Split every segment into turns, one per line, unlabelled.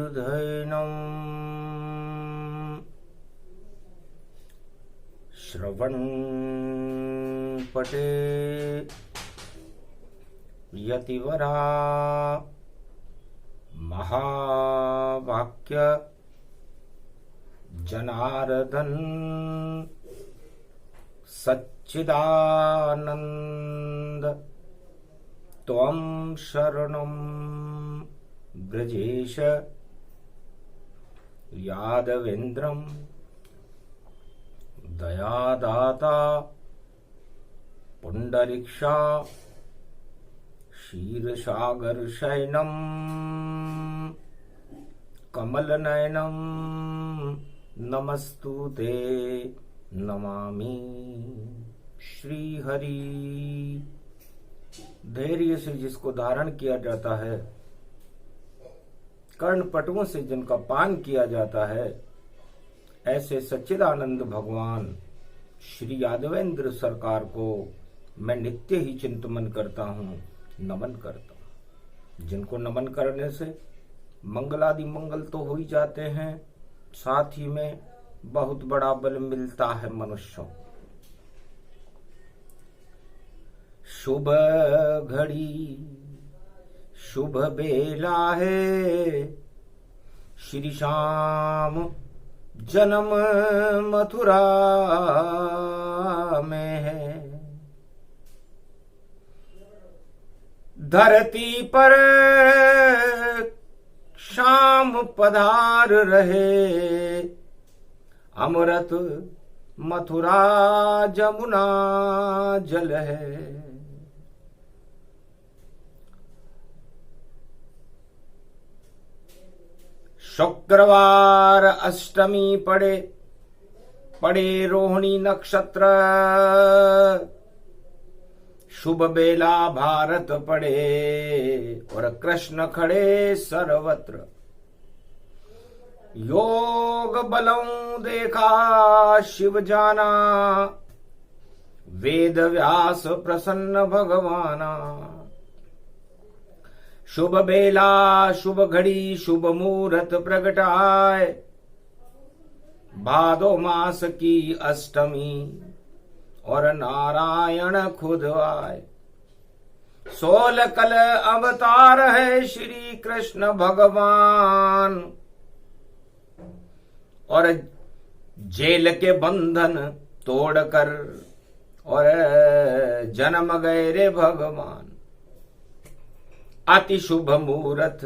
मूर्धन्यम् श्रवणपटे यतिवरा महावाक्य जनार्दन सच्चिदानंद त्वं शरणं ब्रजेश यादवेन्द्रं दयादाता पुंडरीक्षा क्षीरसागर शयनं कमलनयनं नमस्तुते नमामि श्रीहरि। धैर्य से जिसको धारण किया जाता है, कर्णपटुओं से जिनका पान किया जाता है, ऐसे सच्चिदानंद भगवान श्री यादवेंद्र सरकार को मैं नित्य ही चिंतन करता हूँ, नमन करता हूँ। जिनको नमन करने से मंगलादि मंगल तो हो ही जाते हैं, साथ ही में बहुत बड़ा बल मिलता है मनुष्यों। शुभ घड़ी शुभ बेला है, श्री श्याम जन्म मथुरा में है। धरती पर शाम पधार रहे, अमृत मथुरा जमुना जल है। शुक्रवार अष्टमी पड़े रोहिणी नक्षत्र, शुभ बेला भारत पड़े और कृष्ण खड़े सर्वत्र। योग बलौं देखा शिव जाना, वेद व्यास प्रसन्न भगवाना। शुभ बेला शुभ घड़ी शुभ मुहूर्त प्रगटाए, भादो मास की अष्टमी और नारायण खुद आए। 16 कल अवतार है श्री कृष्ण भगवान, और जेल के बंधन तोड़कर और जन्म गए रे भगवान। अति शुभ मुहूर्त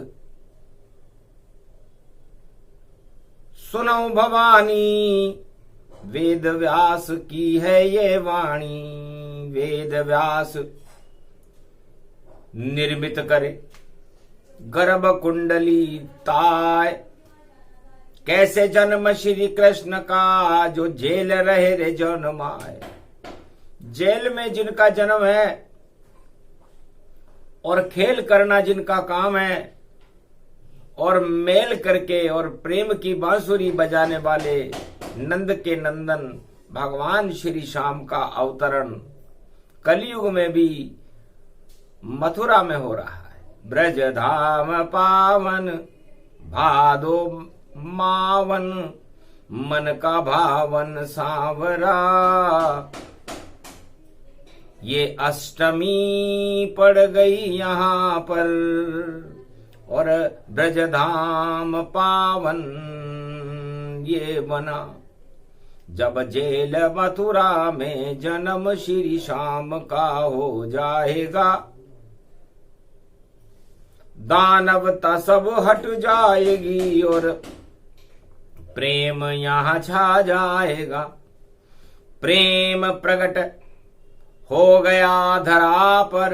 सुनो भवानी, वेद व्यास की है ये वाणी। वेद व्यास निर्मित करे गर्भ कुंडली ताय, कैसे जन्म श्री कृष्ण का जो जेल रहे रे जन्माए। जेल में जिनका जन्म है और खेल करना जिनका काम है, और मेल करके और प्रेम की बांसुरी बजाने वाले नंद के नंदन भगवान श्री श्याम का अवतरण कलयुग में भी मथुरा में हो रहा है। ब्रज धाम पावन भादो मावन, मन का भावन सांवरा। ये अष्टमी पड़ गई यहाँ पर और ब्रजधाम पावन ये बना। जब जेल मथुरा में जन्म श्री श्याम का हो जाएगा, दानवता सब हट जाएगी और प्रेम यहाँ छा जाएगा। प्रेम प्रकट हो गया धरा पर,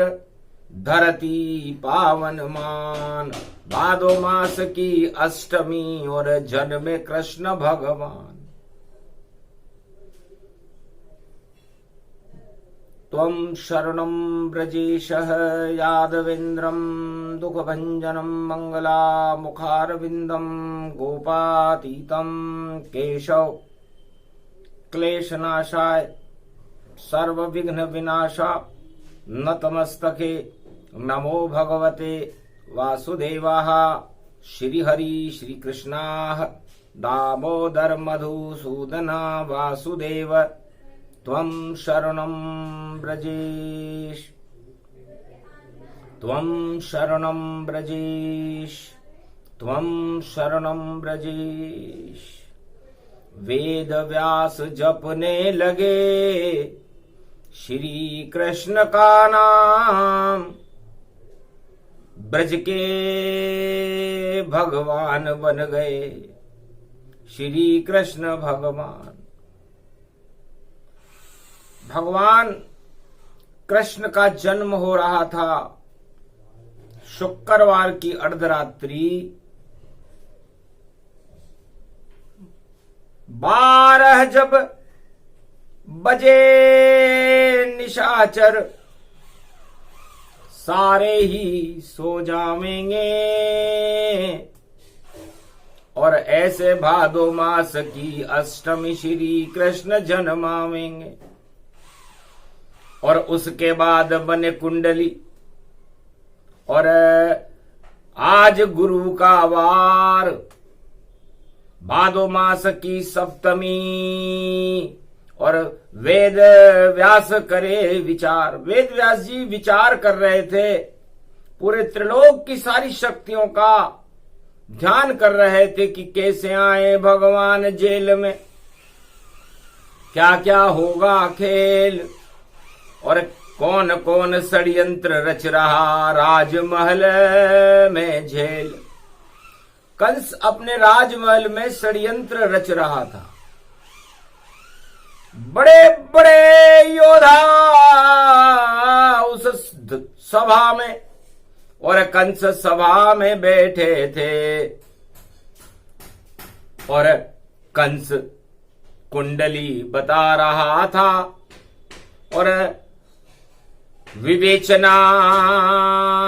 धरती पावन मान। भादो मास की अष्टमी और जन्मे कृष्ण भगवान। त्वं शरणं व्रजेशः यादवेन्द्रं, दुःखभञ्जनं मङ्गलामुखारविन्दं। गोपातीतं केशव क्लेशनाशाय सर्वविघ्न विनाशा नतमस्तके। नमो भगवते वासुदेवाय। श्री हरि श्री कृष्णा दामोदर मधुसूदना वासुदेव त्वं शरणं ब्रजेश, त्वं शरणं ब्रजेश, त्वं शरणं ब्रजेश। वेद व्यास जपने लगे श्री कृष्ण का नाम, ब्रज के भगवान बन गए श्री कृष्ण भगवान। भगवान कृष्ण का जन्म हो रहा था शुक्रवार की अर्धरात्रि 12 जब बजे निशाचर सारे ही सो जावेंगे, और ऐसे भादो मास की अष्टमी श्री कृष्ण जन्मावेंगे। और उसके बाद बने कुंडली, और आज गुरु का वार, भादो मास की सप्तमी, और वेद व्यास करे विचार। वेद व्यास जी विचार कर रहे थे, पूरे त्रिलोक की सारी शक्तियों का ध्यान कर रहे थे कि कैसे आए भगवान जेल में, क्या क्या होगा खेल, और कौन कौन षड्यंत्र रच रहा राजमहल में झेल। कंस अपने राजमहल में षड्यंत्र रच रहा था। बड़े बड़े योद्धा उस सभा में, और कंस सभा में बैठे थे, और कंस कुंडली बता रहा था, और विवेचना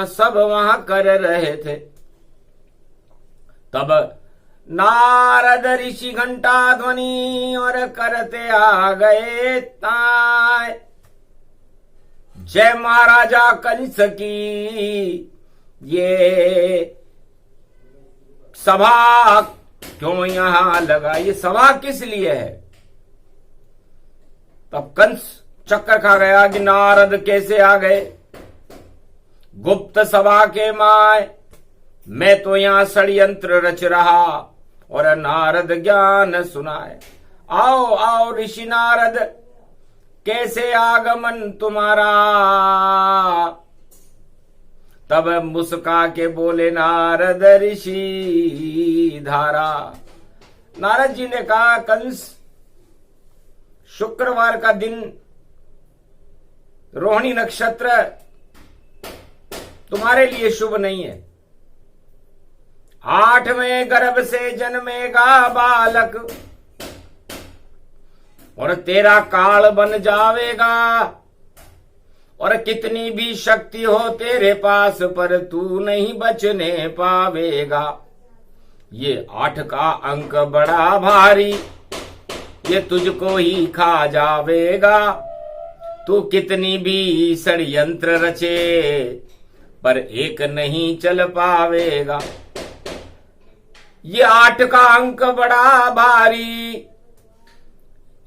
सब वहां कर रहे थे। तब नारद ऋषि घंटा ध्वनि और करते आ गए ताय, जय महाराजा कंस की। ये सभा क्यों यहां लगा, ये सभा किस लिए है? तब कंस चक्कर खा गया कि नारद कैसे आ गए गुप्त सभा के माय, मैं तो यहां षड्यंत्र रच रहा और नारद ज्ञान सुनाए। आओ आओ ऋषि नारद, कैसे आगमन तुम्हारा? तब मुस्का के बोले नारद ऋषि धारा। नारद जी ने कहा, कंस, शुक्रवार का दिन, रोहिणी नक्षत्र तुम्हारे लिए शुभ नहीं है। 8वें गर्भ से जन्मेगा बालक, और तेरा काल बन जावेगा, और कितनी भी शक्ति हो तेरे पास पर तू नहीं बचने पावेगा। ये 8 का अंक बड़ा भारी, ये तुझको ही खा जावेगा। तू कितनी भी षड्यंत्र रचे पर एक नहीं चल पावेगा। ये 8 का अंक बड़ा भारी,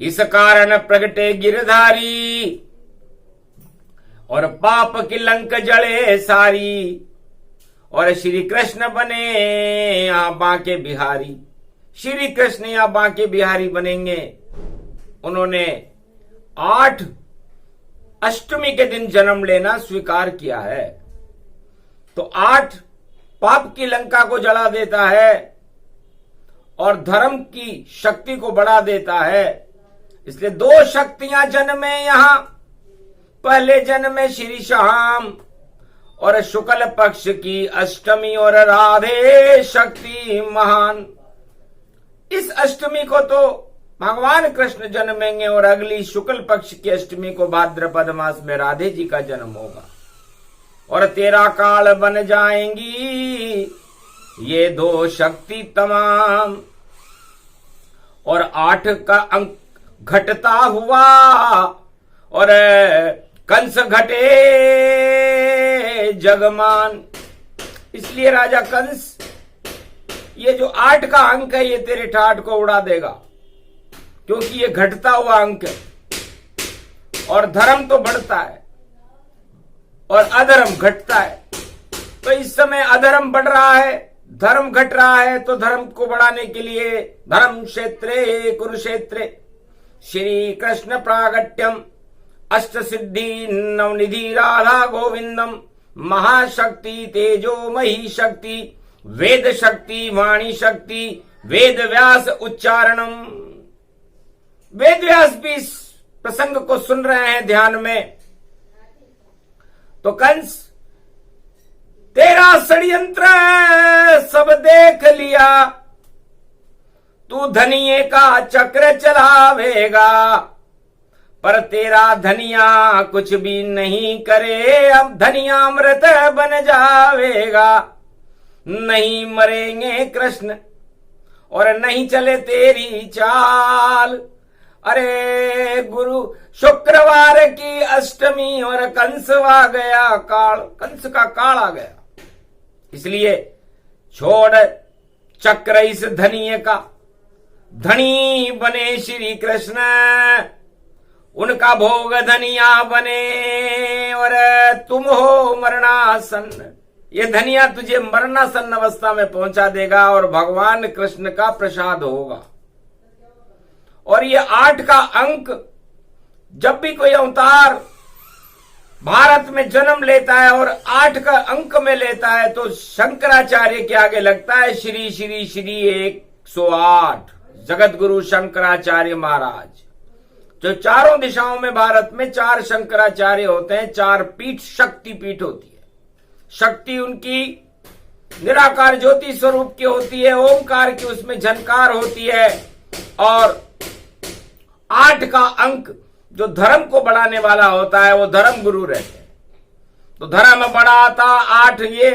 इस कारण प्रगटे गिरधारी, और पाप की लंक जड़े सारी, और श्री कृष्ण बने यहां बांके बिहारी। श्री कृष्ण यहां बांके बिहारी बनेंगे। उन्होंने 8 अष्टमी के दिन जन्म लेना स्वीकार किया है। तो 8 पाप की लंका को जला देता है और धर्म की शक्ति को बढ़ा देता है। इसलिए 2 शक्तियां जन्मे यहां। पहले जन्मे श्री श्याम, और शुक्ल पक्ष की अष्टमी, और राधे शक्ति महान। इस अष्टमी को तो भगवान कृष्ण जन्मेंगे, और अगली शुक्ल पक्ष की अष्टमी को भाद्रपद मास में राधे जी का जन्म होगा, और तेरा काल बन जाएंगी ये 2 शक्ति तमाम। और 8 का अंक घटता हुआ, और कंस घटे जगमान। इसलिए राजा कंस ये जो 8 का अंक है ये तेरे ठाठ को उड़ा देगा, क्योंकि ये घटता हुआ अंक है और धर्म तो बढ़ता है और अधर्म घटता है। तो इस समय अधर्म बढ़ रहा है, धर्म घट रहा है, तो धर्म को बढ़ाने के लिए धर्म क्षेत्रे कुरुक्षेत्रे श्री कृष्ण प्रागट्यम अष्ट सिद्धि नवनिधि राधा गोविंदम महाशक्ति तेजो मही शक्ति वेद शक्ति वाणी शक्ति वेद व्यास उच्चारणम। वेद व्यास भी इस प्रसंग को सुन रहे हैं ध्यान में। तो कंस तेरा षड्यंत्र सब देख लिया, तू धनिये का चक्र चलावेगा, पर तेरा धनिया कुछ भी नहीं करे, अब धनिया अमृत बन जावेगा। नहीं मरेंगे कृष्ण और नहीं चले तेरी चाल। अरे गुरु शुक्रवार की अष्टमी और कंस आ गया काल, कंस का काल आ गया। इसलिए छोड़ चक्र इस धनिये का, धनी बने श्री कृष्ण, उनका भोग धनिया बने और तुम हो मरणासन्न। ये धनिया तुझे मरणासन्न अवस्था में पहुंचा देगा और भगवान कृष्ण का प्रसाद होगा। और ये 8 का अंक, जब भी कोई अवतार भारत में जन्म लेता है और 8 का अंक में लेता है तो शंकराचार्य के आगे लगता है श्री श्री श्री 108 जगत गुरु शंकराचार्य महाराज। जो चारों दिशाओं में भारत में 4 शंकराचार्य होते हैं, 4 पीठ शक्ति पीठ होती है। शक्ति उनकी निराकार ज्योति स्वरूप की होती है, ओंकार की उसमें झनकार होती है। और 8 का अंक जो धर्म को बढ़ाने वाला होता है वो धर्म गुरु रहते हैं। तो धर्म बढ़ाता 8 ये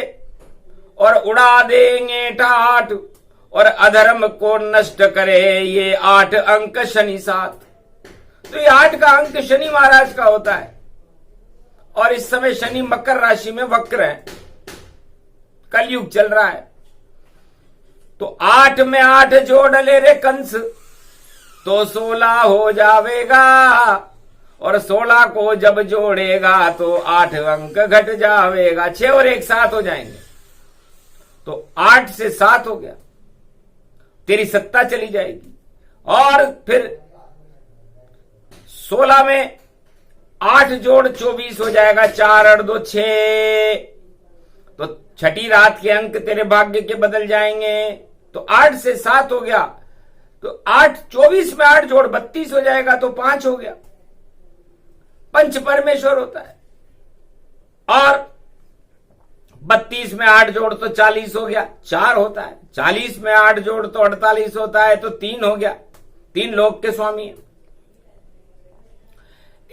और उड़ा देंगे ठाठ, और अधर्म को नष्ट करे ये 8 अंक शनि 7। तो ये 8 का अंक शनि महाराज का होता है। और इस समय शनि मकर राशि में वक्र है, कलयुग चल रहा है। तो 8 में 8 जोड़ ले रे कंस, तो 16 हो जावेगा। और 16 को जब जोड़ेगा तो 8 अंक घट जावेगा, 6 और 1 7 हो जाएंगे। तो 8 से 7 हो गया, तेरी सत्ता चली जाएगी। और फिर 16 में 8 जोड़ 24 हो जाएगा, 4 और 2 6। तो छठी रात के अंक तेरे भाग्य के बदल जाएंगे। तो 8 से 7 हो गया, तो 8 24 में 8 जोड़ 32 हो जाएगा, तो 5 हो गया। पंच परमेश्वर होता है। और 32 में 8 जोड़ तो 40 हो गया, 4 होता है। 40 में 8 जोड़ तो 48 होता है, तो 3 हो गया। 3 लोक के स्वामी है।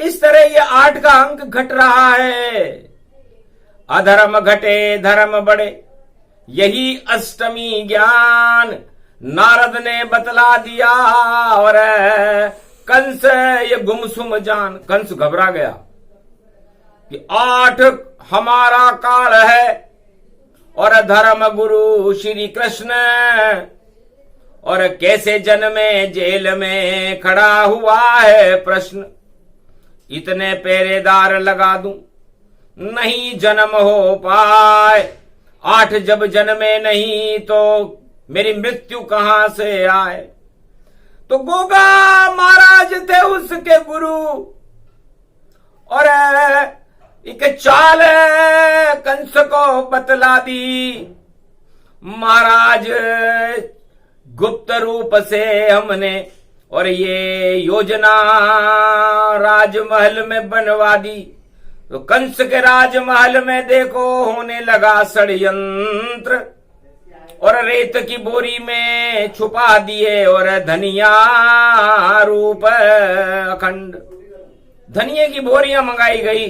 इस तरह ये 8 का अंक घट रहा है। अधर्म घटे धर्म बढ़े, यही अष्टमी ज्ञान नारद ने बतला दिया। और कंस ये गुमसुम जान, कंस घबरा गया कि 8 हमारा काल है और धर्म गुरु श्री कृष्ण, और कैसे जन्मे जेल में खड़ा हुआ है प्रश्न। इतने पहरेदार लगा दूं नहीं जन्म हो पाए, 8 जब जन्मे नहीं तो मेरी मृत्यु कहां से आए। तो गोगा महाराज थे उसके गुरु, और एक चाल कंस को बतला दी। महाराज गुप्त रूप से हमने और ये योजना राजमहल में बनवा दी। तो कंस के राजमहल में देखो होने लगा षड्यंत्र, और रेत की बोरी में छुपा दिए और धनिया रूप अखंड। धनिये की बोरियां मंगाई गई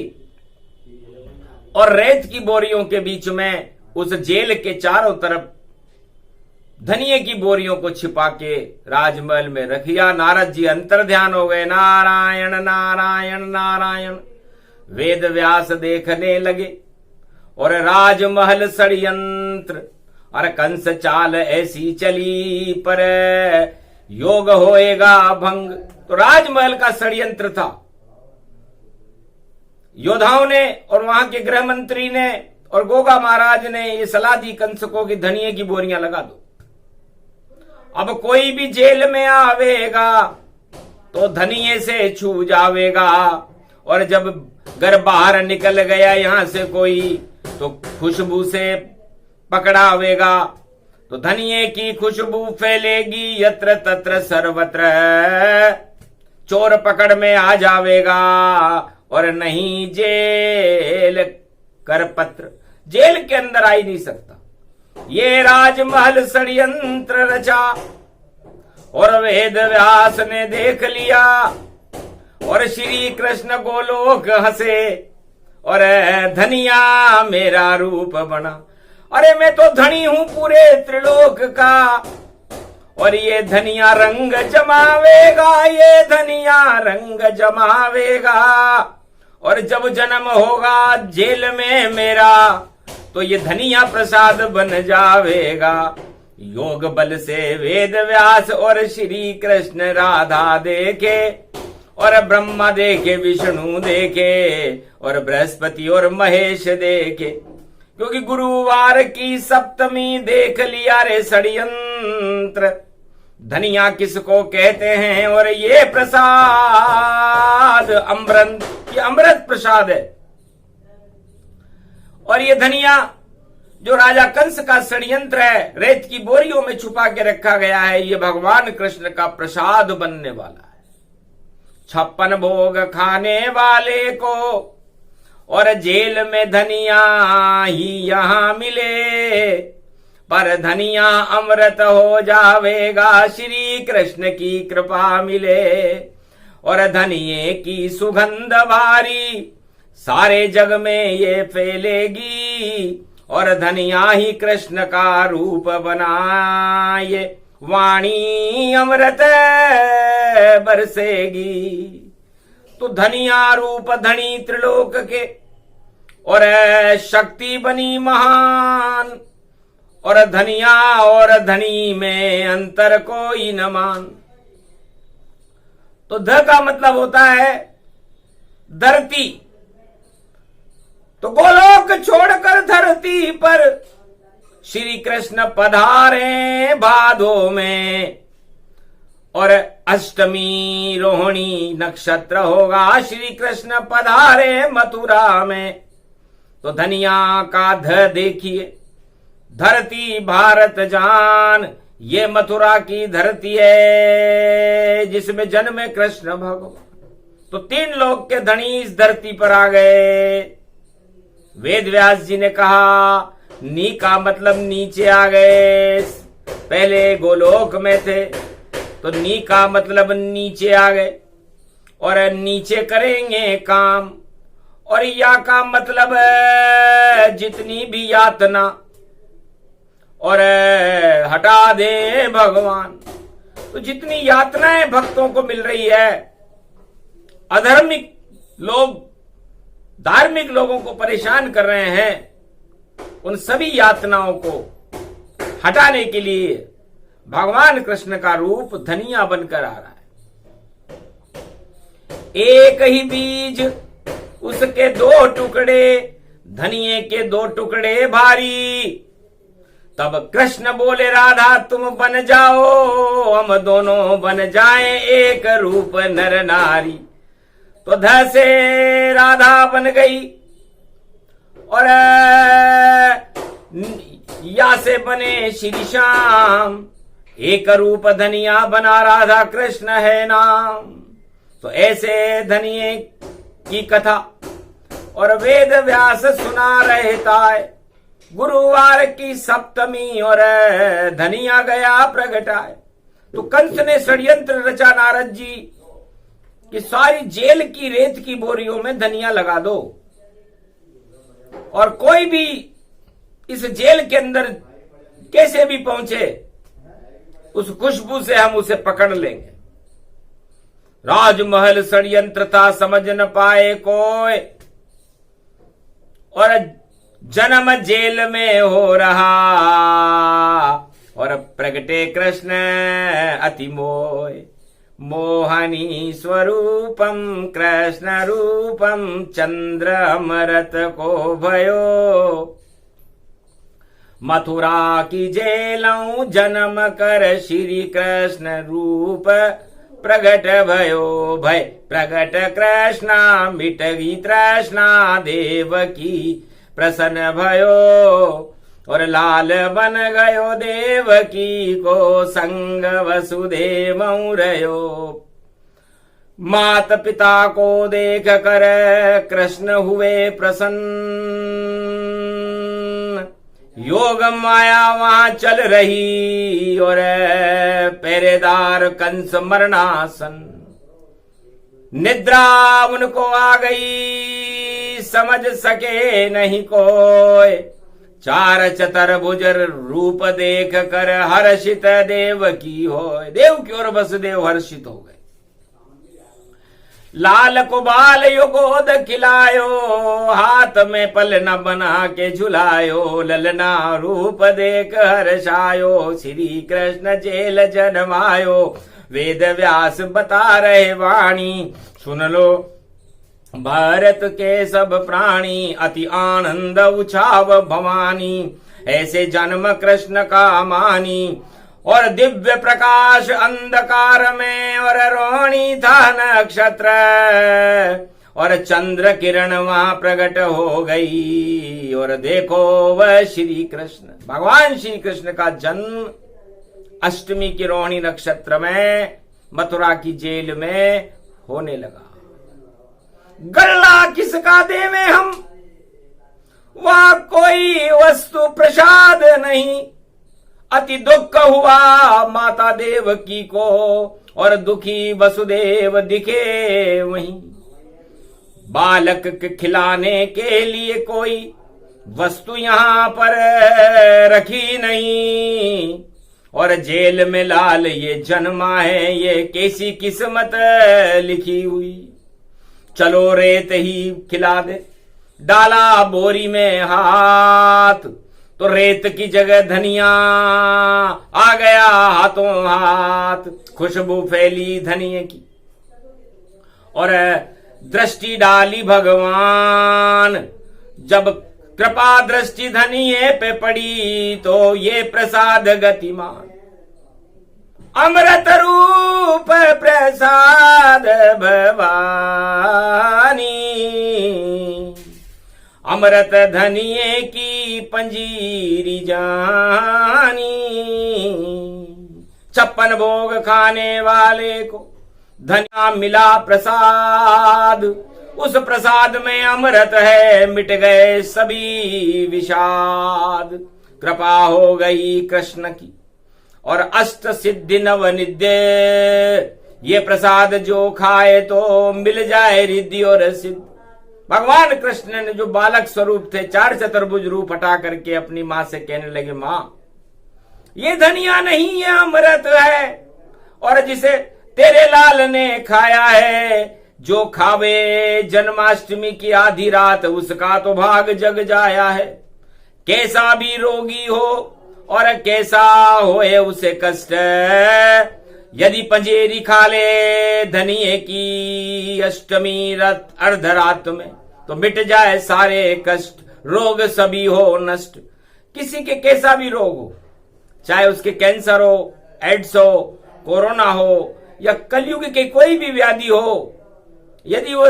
और रेत की बोरियों के बीच में उस जेल के चारों तरफ धनिये की बोरियों को छिपा के राजमहल में रखिया। नारद जी अंतर ध्यान हो गए, नारायण नारायण नारायण। वेद व्यास देखने लगे और राजमहल षड्यंत्र और कंस चाल ऐसी चली पर योग होएगा भंग। तो राजमहल का षड्यंत्र था। योद्धाओं ने और वहां के गृह मंत्री ने और गोगा महाराज ने ये सलाह दी कंस को कि धनिये की बोरियां लगा दो। अब कोई भी जेल में आवेगा तो धनिये से छू जावेगा, और जब घर बाहर निकल गया यहां से कोई तो खुशबू से पकड़ावेगा। तो धनिये की खुशबू फैलेगी यत्र तत्र सर्वत्र, चोर पकड़ में आ जावेगा और नहीं जेल कर पत्र, जेल के अंदर आ ही नहीं सकता। ये राजमहल षड्यंत्र रचा और वेद व्यास ने देख लिया, और श्री कृष्ण गोलोक हंसे और धनिया मेरा रूप बना। अरे मैं तो धनी हूं पूरे त्रिलोक का, और ये धनिया रंग जमावेगा, ये धनिया रंग जमावेगा। और जब जन्म होगा जेल में मेरा तो ये धनिया प्रसाद बन जावेगा। योग बल से वेद व्यास और श्री कृष्ण राधा देखे, और ब्रह्मा देखे, विष्णु देखे, और बृहस्पति और महेश देखे, क्योंकि गुरुवार की सप्तमी देख लिया रे षड्यंत्र। धनिया किसको कहते हैं? और ये प्रसाद अमृत, ये अमृत प्रसाद है। और ये धनिया जो राजा कंस का षड्यंत्र है, रेत की बोरियों में छुपा के रखा गया है, ये भगवान कृष्ण का प्रसाद बनने वाला है। 56 भोग खाने वाले को और जेल में धनिया ही यहां मिले, पर धनिया अमृत हो जावेगा श्री कृष्ण की कृपा मिले। और धनिये की सुगंध भारी सारे जग में ये फैलेगी, और धनिया ही कृष्ण का रूप बनाए, वाणी अमृत बरसेगी। तो धनिया रूप धनी त्रिलोक के, और शक्ति बनी महान, और धनिया और धनी में अंतर कोई न मान। तो ध का मतलब होता है धरती, तो गोलोक छोड़कर धरती पर श्री कृष्ण पधारे भादो में, और अष्टमी रोहिणी नक्षत्र होगा श्री कृष्ण पधारे मथुरा में। तो धनिया का ध देखिए, धरती भारत जान, ये मथुरा की धरती है जिसमें जन्मे कृष्ण भगवान। तो 3 लोक के धनी इस धरती पर आ गए। वेद व्यास जी ने कहा नी का मतलब नीचे आ गए, पहले गोलोक में थे, तो नी का मतलब नीचे आ गए और नीचे करेंगे काम। और या का मतलब जितनी भी यातना और हटा दे भगवान। तो जितनी यातनाएं भक्तों को मिल रही है, अधर्मिक लोग धार्मिक लोगों को परेशान कर रहे हैं, उन सभी यातनाओं को हटाने के लिए भगवान कृष्ण का रूप धनिया बनकर आ रहा है। एक ही बीज उसके 2 टुकड़े, धनिये के 2 टुकड़े भारी। तब कृष्ण बोले राधा तुम बन जाओ, हम दोनों बन जाएं एक रूप नर नारी। तो ध से राधा बन गई और या से बने श्री श्याम, एक रूप धनिया बना राधा कृष्ण है नाम। तो ऐसे धनिये की कथा और वेद व्यास सुना रहता है। गुरुवार की सप्तमी और धनिया गया प्रगटाए। तो कंस ने षड्यंत्र रचा नारद जी कि सारी जेल की रेत की बोरियों में धनिया लगा दो, और कोई भी इस जेल के अंदर कैसे भी पहुंचे उस खुशबू से हम उसे पकड़ लेंगे। राजमहल षड्यंत्र था समझ न पाए कोई, और जन्म जेल में हो रहा, और प्रगटे कृष्ण अति मोह, मोहनी स्वरूपम कृष्ण रूपम चंद्र अमृत को भयो। मथुरा की जेलों जन्म कर श्री कृष्ण रूप प्रगट भयो। भय प्रगट कृष्णा मिट गई तृष्णा देवकी प्रसन्न भयो। और लाल बन गयो देवकी को संग वसुदेव रयो। मात पिता को देख कर कृष्ण हुए प्रसन्न। योग माया वहां चल रही, और पहरेदार कंस मरणासन। निद्रा उनको आ गई, समझ सके नहीं कोई। चार चतुर्भुज रूप देख कर हर्षित देवकी होय। देव की ओर वसुदेव हर्षित हो गए। लाल को बाल युगोद खिलायो, हाथ में पलना बना के झुलायो। ललना रूप देख हर्षायो, श्री कृष्ण जेल जन्मायो। वेद व्यास बता रहे वाणी, सुन लो भारत के सब प्राणी। अति आनंद उछाव भवानी, ऐसे जन्म कृष्ण का मानी। और दिव्य प्रकाश अंधकार में, और रोहिणी था नक्षत्र। और चंद्र किरण वहां प्रकट हो गई। और देखो वह श्री कृष्ण, भगवान श्री कृष्ण का जन्म अष्टमी की रोहिणी नक्षत्र में मथुरा की जेल में होने लगा। गल्ला किसका देवे हम, वहां कोई वस्तु प्रसाद नहीं। अति दुख हुआ माता देवकी को, और दुखी वसुदेव दिखे वहीं। बालक के खिलाने के लिए कोई वस्तु यहां पर रखी नहीं। और जेल में लाल ये जन्मा है, ये कैसी किस्मत लिखी हुई। चलो रेत ही खिला दे, डाला बोरी में हाथ। तो रेत की जगह धनिया आ गया हाथों हाथ। खुशबू फैली धनिये की, और दृष्टि डाली भगवान। जब कृपा दृष्टि धनिये पे पड़ी, तो ये प्रसाद गतिमान। अमृत रूप प्रसाद भवानी। अमृत धनिये की पंजीरी जानी। 56 भोग खाने वाले को धनिया मिला प्रसाद। उस प्रसाद में अमृत है, मिट गए सभी विषाद। कृपा हो गई कृष्ण की, और अष्ट सिद्धि नव निध्य। ये प्रसाद जो खाए तो मिल जाए रिद्धि और सिद्ध। भगवान कृष्ण ने जो बालक स्वरूप थे, 4 चतुर्भुज रूप हटा करके अपनी मां से कहने लगे, मां ये धनिया नहीं, ये अमृत है। और जिसे तेरे लाल ने खाया है, जो खावे जन्माष्टमी की आधी रात, उसका तो भाग जग जाया है। कैसा भी रोगी हो और कैसा होए उसे कष्ट, यदि पंजेरी खा ले धनिये की अष्टमी रात अर्धरात में, तो मिट जाए सारे कष्ट, रोग सभी हो नष्ट। किसी के कैसा भी रोग हो, चाहे उसके कैंसर हो, एड्स हो, कोरोना हो, या कलयुग के कोई भी व्याधि हो, यदि वो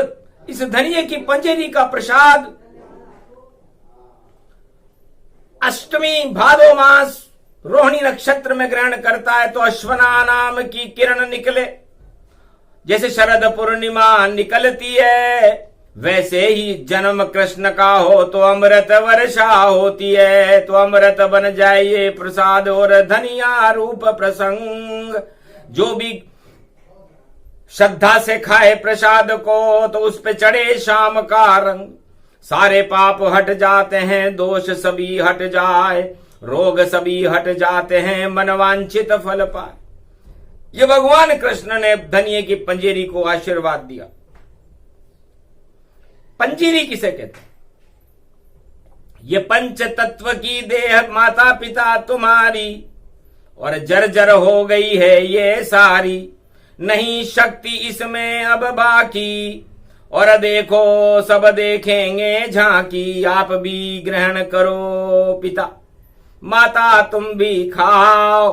इस धनिये की पंजेरी का प्रसाद अष्टमी भादो मास रोहिणी नक्षत्र में ग्रहण करता है, तो अश्वना नाम की किरण निकले। जैसे शरद पूर्णिमा निकलती है, वैसे ही जन्म कृष्ण का हो तो अमृत वर्षा होती है। तो अमृत बन जाए ये प्रसाद और धनिया रूप प्रसंग। जो भी श्रद्धा से खाए प्रसाद को, तो उस पे चढ़े शाम का रंग। सारे पाप हट जाते हैं, दोष सभी हट जाए, रोग सभी हट जाते हैं, मनवांछित फल पाए। ये भगवान कृष्ण ने धनिये की पंजीरी को आशीर्वाद दिया। पंजीरी किसे कहते हैं? ये पंच तत्व की देह माता पिता तुम्हारी, और जर्जर हो गई है ये सारी, नहीं शक्ति इसमें अब बाकी, और देखो सब देखेंगे झांकी, आप भी ग्रहण करो पिता, माता तुम भी खाओ,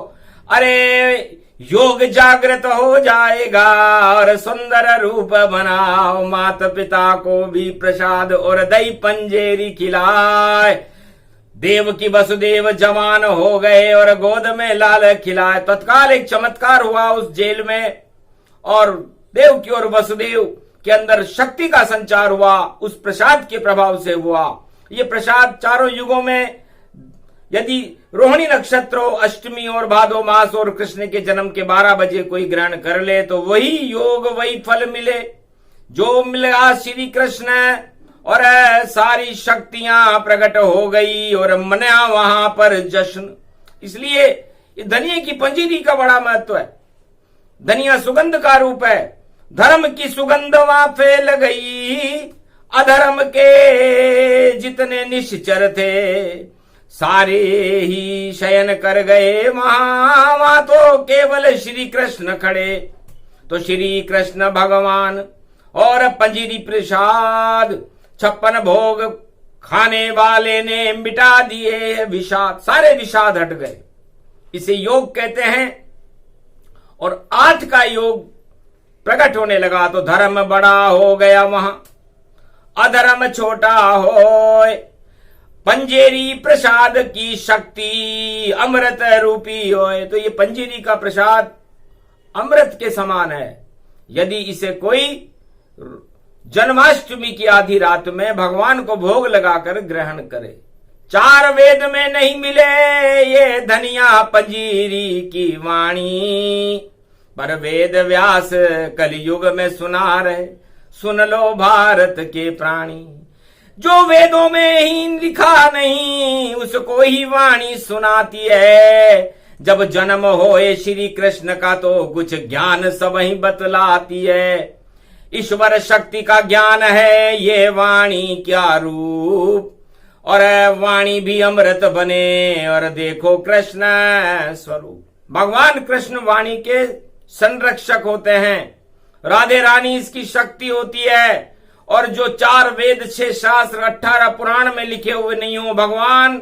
अरे योग जागृत हो जाएगा, और सुंदर रूप बनाओ, माता पिता को भी प्रसाद और दही पंजेरी खिलाए, देव की वसुदेव जवान हो गए और गोद में लाल खिलाए। तत्काल एक चमत्कार हुआ उस जेल में, और देव की और वसुदेव के अंदर शक्ति का संचार हुआ, उस प्रसाद के प्रभाव से हुआ। ये प्रसाद चारों युगों में, यदि रोहिणी नक्षत्र, अष्टमी और भादो मास और कृष्ण के जन्म के 12 बजे कोई ग्रहण कर ले तो वही योग वही फल मिले जो मिला श्री कृष्ण, और सारी शक्तियां प्रकट हो गई और मना वहां पर जश्न। इसलिए धनिये की पंजीरी का बड़ा महत्व है। धनिया सुगंध का रूप है। धर्म की सुगंध वहां फैल गई, अधर्म के जितने निश्चर थे सारे ही शयन कर गए, वहां तो केवल श्री कृष्ण खड़े। तो श्री कृष्ण भगवान और पंजीरी प्रसाद 56 भोग खाने वाले ने मिटा दिए विषाद, सारे विषाद हट गए। इसे योग कहते हैं। और 8 का योग प्रकट होने लगा तो धर्म बड़ा हो गया वहां, अधर्म छोटा होए, पंजेरी प्रसाद की शक्ति अमृत रूपी होए। तो ये पंजेरी का प्रसाद अमृत के समान है। यदि इसे कोई जन्माष्टमी की आधी रात में भगवान को भोग लगाकर ग्रहण करे। 4 वेद में नहीं मिले ये धनिया पंजीरी की वाणी, पर वेद व्यास कलयुग में सुना रहे, सुन लो भारत के प्राणी। जो वेदों में ही लिखा नहीं उसको ही वाणी सुनाती है, जब जन्म होए श्री कृष्ण का तो कुछ ज्ञान सब ही बतलाती है। ईश्वर शक्ति का ज्ञान है ये वाणी क्या रूप, और वाणी भी अमृत बने, और देखो कृष्ण स्वरूप। भगवान कृष्ण वाणी के संरक्षक होते हैं, राधे रानी इसकी शक्ति होती है। और जो 4 वेद 6 शास्त्र 18 पुराण में लिखे हुए नहीं हो, भगवान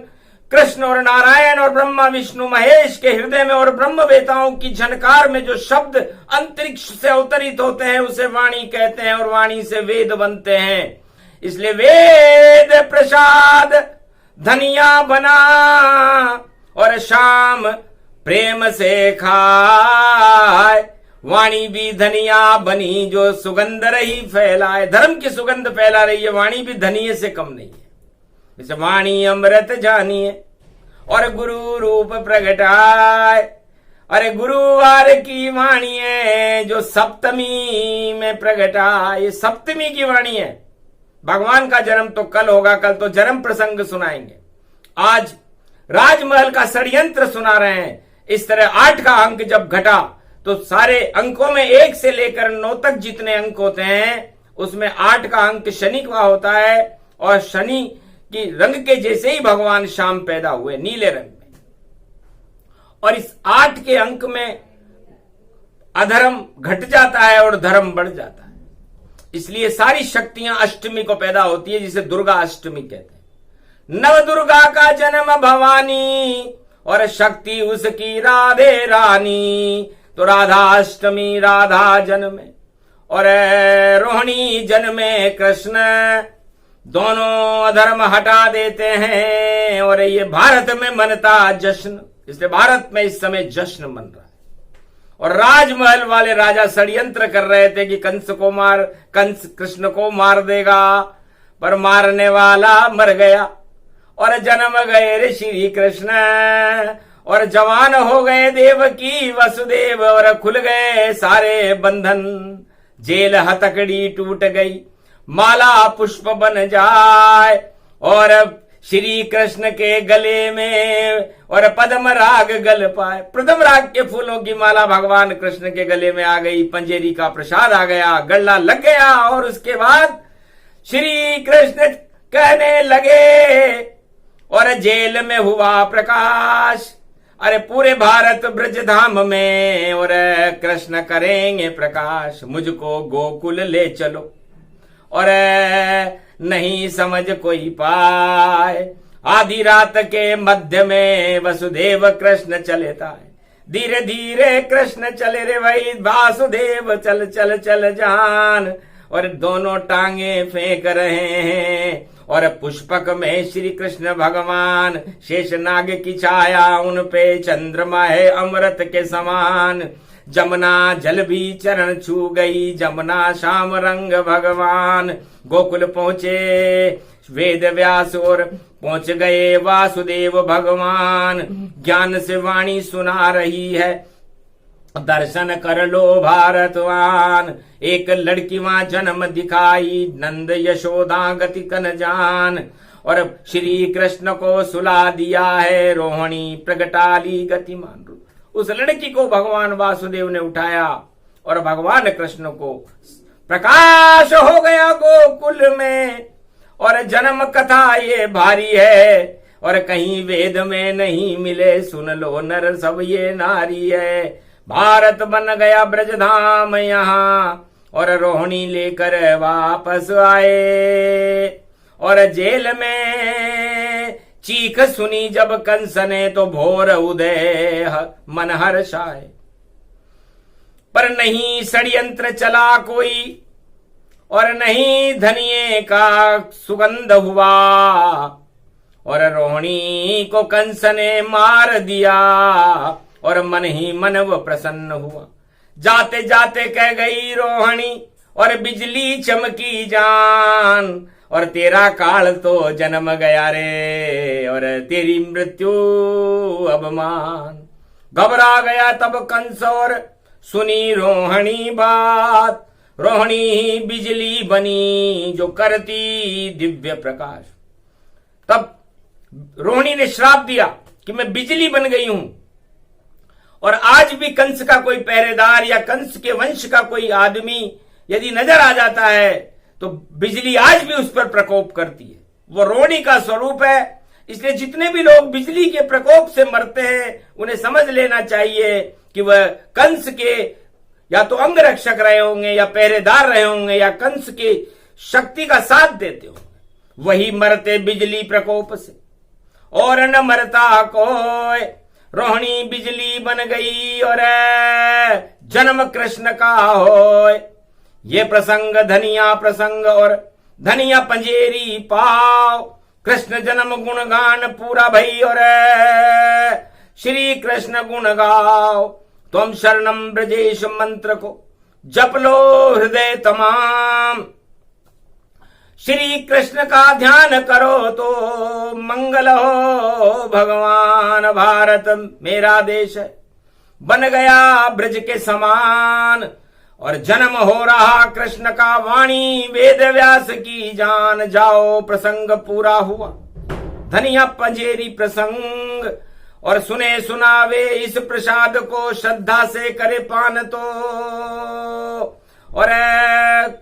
कृष्ण और नारायण और ब्रह्मा विष्णु महेश के हृदय में और ब्रह्म वेताओं की झनकार में जो शब्द अंतरिक्ष से अवतरित होते हैं उसे वाणी कहते हैं, और वाणी से वेद बनते हैं। इसलिए वेद प्रसाद धनिया बना और शाम प्रेम से खाए, वाणी भी धनिया बनी जो सुगंध रही फैलाए। धर्म की सुगंध फैला रही है, वाणी भी धनिये से कम नहीं है। इसे वाणी अमृत जानिए और गुरु रूप प्रगटाए। अरे गुरुवार की वाणी है जो सप्तमी में प्रगटाए। ये सप्तमी की वाणी है। भगवान का जन्म तो कल होगा, कल तो जन्म प्रसंग सुनाएंगे। आज राजमहल का षड्यंत्र सुना रहे हैं। इस तरह 8 का अंक जब घटा तो सारे अंकों में 1 से लेकर 9 तक जितने अंक होते हैं उसमें 8 का अंक शनि का होता है, और शनि की रंग के जैसे ही भगवान शाम पैदा हुए, नीले रंग में। और इस 8 के अंक में अधर्म घट जाता है और धर्म बढ़ जाता है। इसलिए सारी शक्तियां अष्टमी को पैदा होती है, जिसे दुर्गा अष्टमी कहते हैं। नव दुर्गा का जन्म भवानी और शक्ति उसकी राधे रानी। तो राधा अष्टमी राधा जन्मे और रोहिणी जन्मे कृष्ण, दोनों अधर्म हटा देते हैं। और ये भारत में मनता जश्न, इसलिए भारत में इस समय जश्न मन रहा है। और राजमहल वाले राजा षड्यंत्र कर रहे थे कि कंस कृष्ण को मार देगा, पर मारने वाला मर गया और जन्म गए रे श्री कृष्ण। और जवान हो गए देवकी वसुदेव और खुल गए सारे बंधन। जेल हथकड़ी टूट गई, माला पुष्प बन जाए और श्री कृष्ण के गले में और पद्म राग गल पाए। प्रथम राग के फूलों की माला भगवान कृष्ण के गले में आ गई, पंजेरी का प्रसाद आ गया, गला लग गया। और उसके बाद श्री कृष्ण कहने लगे और जेल में हुआ प्रकाश। अरे पूरे भारत ब्रज धाम में और कृष्ण करेंगे प्रकाश। मुझको गोकुल ले चलो और नहीं समझ कोई पाए। आधी रात के मध्य में वसुदेव कृष्ण चलेता है। धीरे धीरे कृष्ण चले रे भाई वासुदेव, चल चल चल जान। और दोनों टांगे फेंक रहे हैं और पुष्पक में श्री कृष्ण भगवान। शेषनाग की छाया उन पे, चंद्रमा है अमृत के समान। जमुना जल भी चरण छू गई, जमुना श्याम रंग भगवान। गोकुल पहुंचे वेद व्यास और पहुंच गए वासुदेव भगवान। ज्ञान से वाणी सुना रही है, दर्शन कर लो भारतवान। एक लड़की वहां जन्म दिखाई, नंद यशोदा गति कन जान। और श्री कृष्ण को सुला दिया है, रोहिणी प्रगटाली गतिमान रूप। उस लड़की को भगवान वासुदेव ने उठाया और भगवान कृष्ण को प्रकाश हो गया गोकुल में। और जन्म कथा ये भारी है और कहीं वेद में नहीं मिले, सुन लो नर सब ये नारी है। भारत बन गया ब्रजधाम यहाँ और रोहिणी लेकर वापस आए। और जेल में चीख सुनी जब कंस ने, तो भोर उदय मन हर्षाए। पर नहीं षड्यंत्र चला कोई और नहीं धनिये का सुगंध हुआ। और रोहिणी को कंस ने मार दिया और मन ही मन वो प्रसन्न हुआ। जाते जाते कह गई रोहिणी और बिजली चमकी जान। और तेरा काल तो जन्म गया रे और तेरी मृत्यु अवमान। घबरा गया तब कंस और सुनी रोहिणी बात। रोहिणी ही बिजली बनी जो करती दिव्य प्रकाश। तब रोहिणी ने श्राप दिया कि मैं बिजली बन गई हूं और आज भी कंस का कोई पहरेदार या कंस के वंश का कोई आदमी यदि नजर आ जाता है तो बिजली आज भी उस पर प्रकोप करती है। वो रोहिणी का स्वरूप है। इसलिए जितने भी लोग बिजली के प्रकोप से मरते हैं उन्हें समझ लेना चाहिए कि वह कंस के या तो अंग रक्षक रहे होंगे या पहरेदार रहे होंगे या कंस की शक्ति का साथ देते होंगे। वही मरते बिजली प्रकोप से और न मरता कोई। रोहिणी बिजली बन गई और जन्म कृष्ण का हो। ये प्रसंग धनिया प्रसंग और धनिया पंजेरी पाओ। कृष्ण जन्म गुणगान पूरा भई और श्री कृष्ण गुण गाओ। तुम शरणम ब्रजेश मंत्र को जप लो हृदय तमाम। श्री कृष्ण का ध्यान करो तो मंगल हो भगवान। भारत मेरा देश है बन गया ब्रज के समान। और जन्म हो रहा कृष्ण का, वाणी वेद व्यास की जान। जाओ प्रसंग पूरा हुआ धनिया पंजेरी प्रसंग। और सुने सुनावे इस प्रसाद को, श्रद्धा से करे पान तो। और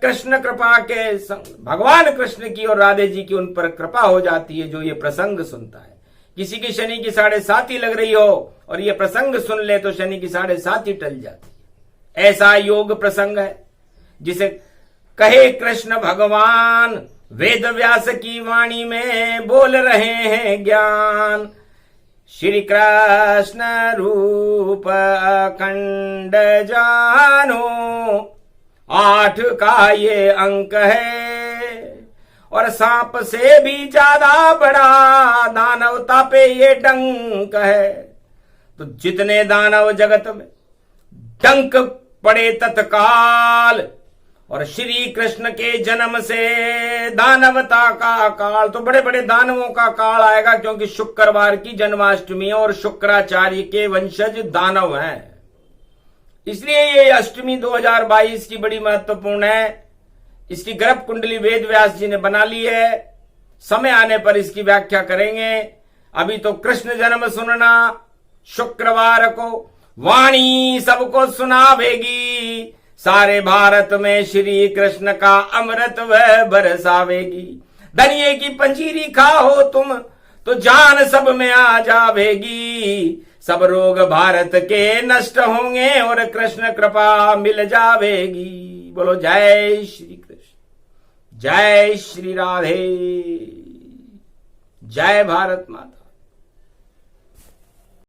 कृष्ण कृपा के संग भगवान कृष्ण की और राधे जी की उन पर कृपा हो जाती है जो ये प्रसंग सुनता है। किसी की शनि की 7.5 लग रही हो और ये प्रसंग सुन ले तो शनि की 7.5 टल जाती है। ऐसा योग प्रसंग है जिसे कहे कृष्ण भगवान। वेद व्यास की वाणी में बोल रहे हैं ज्ञान। श्री कृष्ण रूप अखंड जानो, 8 का ये अंक है। और सांप से भी ज्यादा बड़ा दानवता पे ये डंक है। तो जितने दानव जगत में डंक पड़े तत्काल। और श्री कृष्ण के जन्म से दानवता का काल, तो बड़े बड़े दानवों का काल आएगा क्योंकि शुक्रवार की जन्माष्टमी और शुक्राचार्य के वंशज दानव हैं। इसलिए ये अष्टमी 2022 की बड़ी महत्वपूर्ण है। इसकी गर्भ कुंडली वेद व्यास जी ने बना ली है। समय आने पर इसकी व्याख्या करेंगे। अभी तो कृष्ण जन्म सुनना, शुक्रवार को वाणी सबको सुनावेगी। सारे भारत में श्री कृष्ण का अमृत वह बरसावेगी। धनिये की पंजीरी खाओ तुम तो जान सब में आ जावेगी, सब रोग भारत के नष्ट होंगे और कृष्ण कृपा मिल जावेगी। बोलो जय श्री कृष्ण, जय श्री राधे, जय भारत माता।